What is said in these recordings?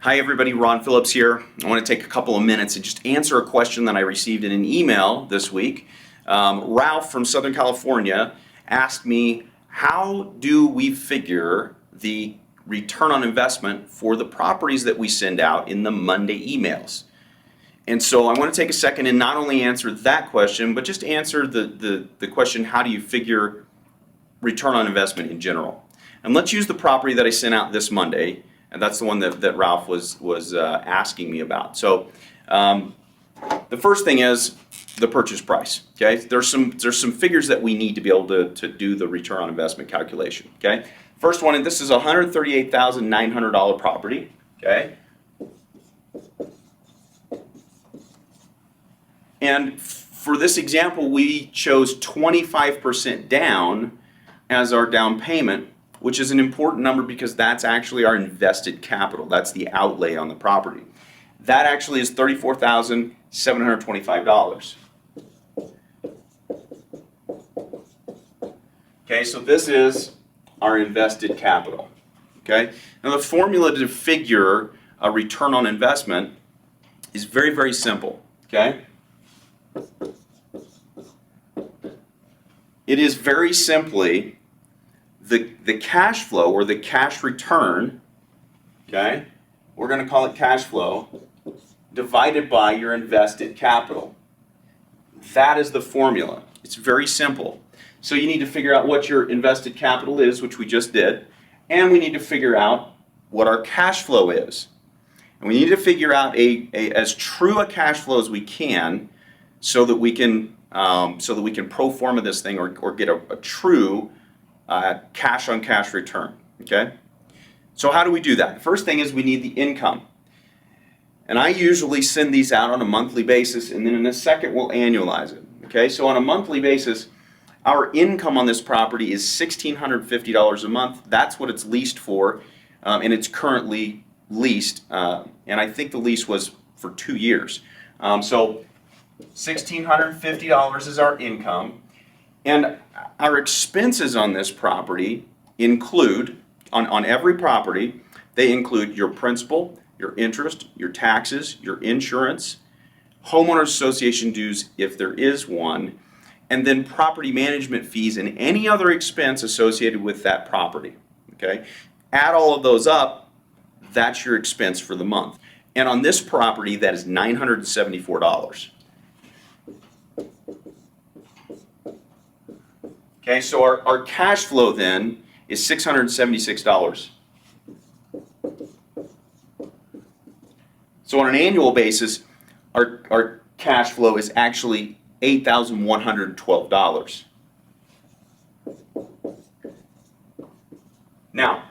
Hi everybody, Ron Phillips here. I want to take a couple of minutes and just answer a question that I received in an email this week. Ralph from Southern California asked me, how do we figure the return on investment for the properties that we send out in the Monday emails? And so I want to take a second and not only answer that question, but just answer the question, how do you figure return on investment in general? And let's use the property that I sent out this Monday. And that's the one that Ralph was asking me about. So the first thing is the purchase price. Okay, there's some figures that we need to be able to do the return on investment calculation. Okay, first one, and this is a $138,900 property. Okay, and for this example, we chose 25% down as our down payment, which is an important number because that's actually our invested capital. That's the outlay on the property. That actually is $34,725. Okay, so this is our invested capital. Okay, now the formula to figure a return on investment is very, very simple. Okay, it is very simply the cash flow or the cash return, okay, we're going to call it cash flow, divided by your invested capital. That is the formula. It's very simple. So you need to figure out what your invested capital is, which we just did, and we need to figure out what our cash flow is. And we need to figure out as true a cash flow as we can so that we can pro forma this thing or get a true cash on cash return. Okay, so how do we do that? The first thing is we need the income, and I usually send these out on a monthly basis, and then in a second we'll annualize it. Okay, so on a monthly basis, our income on this property is $1,650 a month. That's what it's leased for, and it's currently leased, and I think the lease was for 2 years. So $1,650 is our income. And our expenses on this property include, on every property, they include your principal, your interest, your taxes, your insurance, homeowners association dues if there is one, and then property management fees and any other expense associated with that property. Okay? Add all of those up, that's your expense for the month. And on this property, that is $974. Okay, so our cash flow then is $676. So on an annual basis, our cash flow is actually $8,112. Now,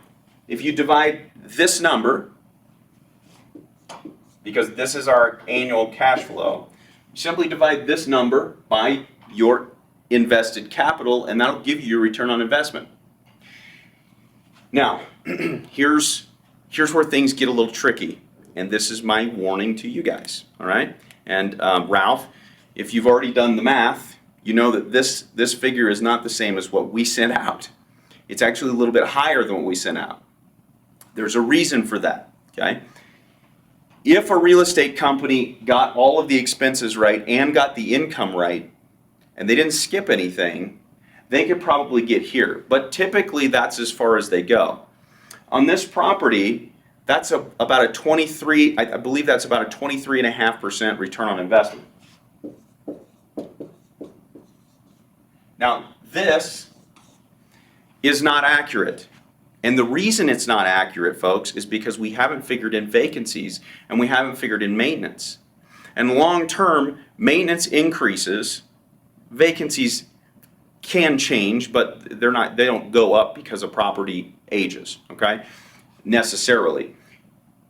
if you divide this number, because this is our annual cash flow, you simply divide this number by your invested capital, and that'll give you your return on investment. Now, here's where things get a little tricky, and this is my warning to you guys. All right, and Ralph, if you've already done the math, you know that this figure is not the same as what we sent out. It's actually a little bit higher than what we sent out. There's a reason for that. Okay, if a real estate company got all of the expenses right and got the income right, and they didn't skip anything, they could probably get here. But typically that's as far as they go. On this property, that's about a 23, I believe that's about a 23.5% return on investment. Now, this is not accurate. And the reason it's not accurate, folks, is because we haven't figured in vacancies and we haven't figured in maintenance. And long term, maintenance increases. Vacancies can change, but they don't go up because a property ages, okay, necessarily.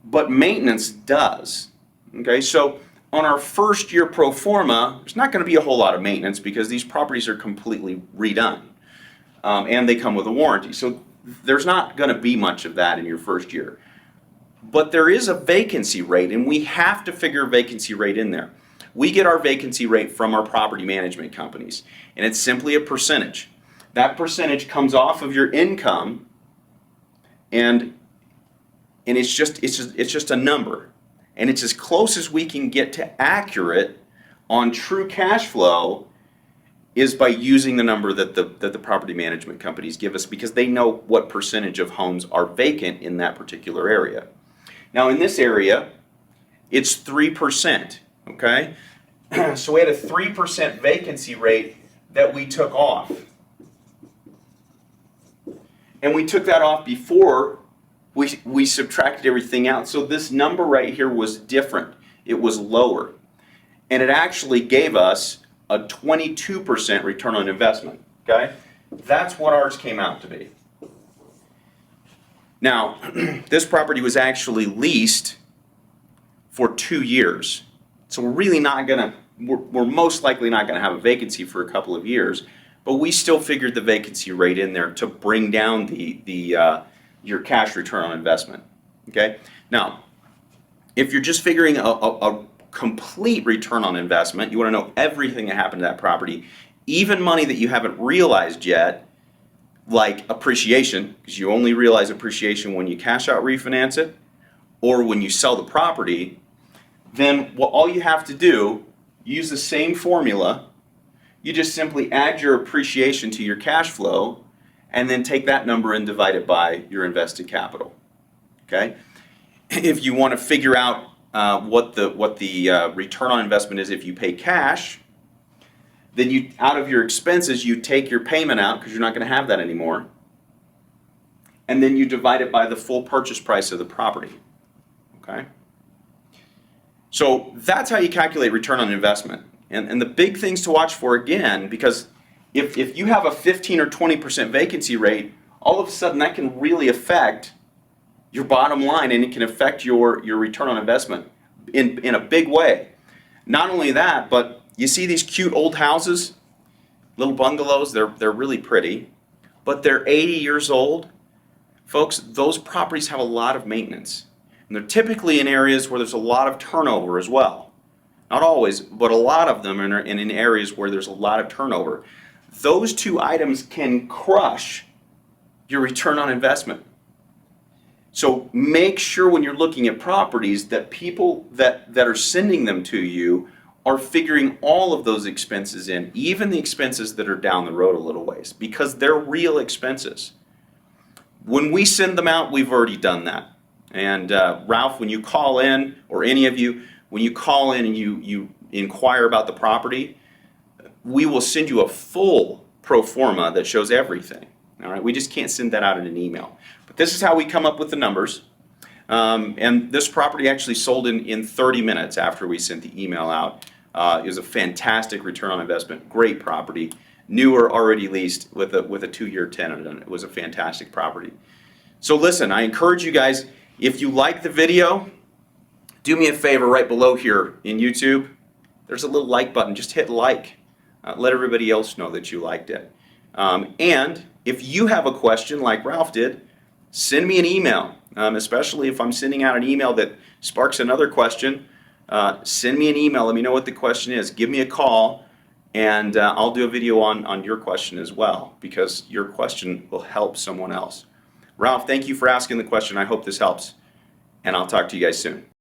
But maintenance does. Okay, so on our first year pro forma, there's not going to be a whole lot of maintenance because these properties are completely redone, and they come with a warranty. So there's not going to be much of that in your first year. But there is a vacancy rate, and we have to figure a vacancy rate in there. We get our vacancy rate from our property management companies, and it's simply a percentage. That percentage comes off of your income, and and it's just a number, and it's as close as we can get to accurate on true cash flow is by using the number that the property management companies give us, because they know what percentage of homes are vacant in that particular area. Now in this area, it's 3%, okay? So we had a 3% vacancy rate that we took off. And we took that off before we subtracted everything out. So this number right here was different. It was lower. And it actually gave us a 22% return on investment, okay? That's what ours came out to be. Now, this property was actually leased for 2 years. So we're really not gonna, we're most likely not gonna have a vacancy for a couple of years, but we still figured the vacancy rate in there to bring down your cash return on investment, okay? Now, if you're just figuring a complete return on investment, you want to know everything that happened to that property, even money that you haven't realized yet, like appreciation, because you only realize appreciation when you cash out refinance it or when you sell the property, then all you have to do, use the same formula, you just simply add your appreciation to your cash flow and then take that number and divide it by your invested capital, okay? If you want to figure out what the return on investment is if you pay cash, then you, out of your expenses, you take your payment out because you're not going to have that anymore, and then you divide it by the full purchase price of the property, okay? So that's how you calculate return on investment. And the big things to watch for, again, because if you have a 15 or 20% vacancy rate, all of a sudden that can really affect your bottom line, and it can affect your return on investment in a big way. Not only that, but you see these cute old houses, little bungalows, they're really pretty, but they're 80 years old. Folks, those properties have a lot of maintenance. And they're typically in areas where there's a lot of turnover as well. Not always, but a lot of them are in areas where there's a lot of turnover. Those two items can crush your return on investment. So make sure when you're looking at properties that people that are sending them to you are figuring all of those expenses in, even the expenses that are down the road a little ways, because they're real expenses. When we send them out, we've already done that. And Ralph, when you call in, or any of you, when you call in and you inquire about the property, we will send you a full pro forma that shows everything. All right, we just can't send that out in an email. But this is how we come up with the numbers. And this property actually sold in 30 minutes after we sent the email out. It was a fantastic return on investment, great property, newer, already leased with a 2-year tenant, and it was a fantastic property. So listen, I encourage you guys, if you like the video, do me a favor right below here in YouTube. There's a little like button, just hit like. Let everybody else know that you liked it. And if you have a question like Ralph did, send me an email, especially if I'm sending out an email that sparks another question. Send me an email, let me know what the question is. Give me a call, and I'll do a video on your question as well, because your question will help someone else. Ralph, thank you for asking the question. I hope this helps, and I'll talk to you guys soon.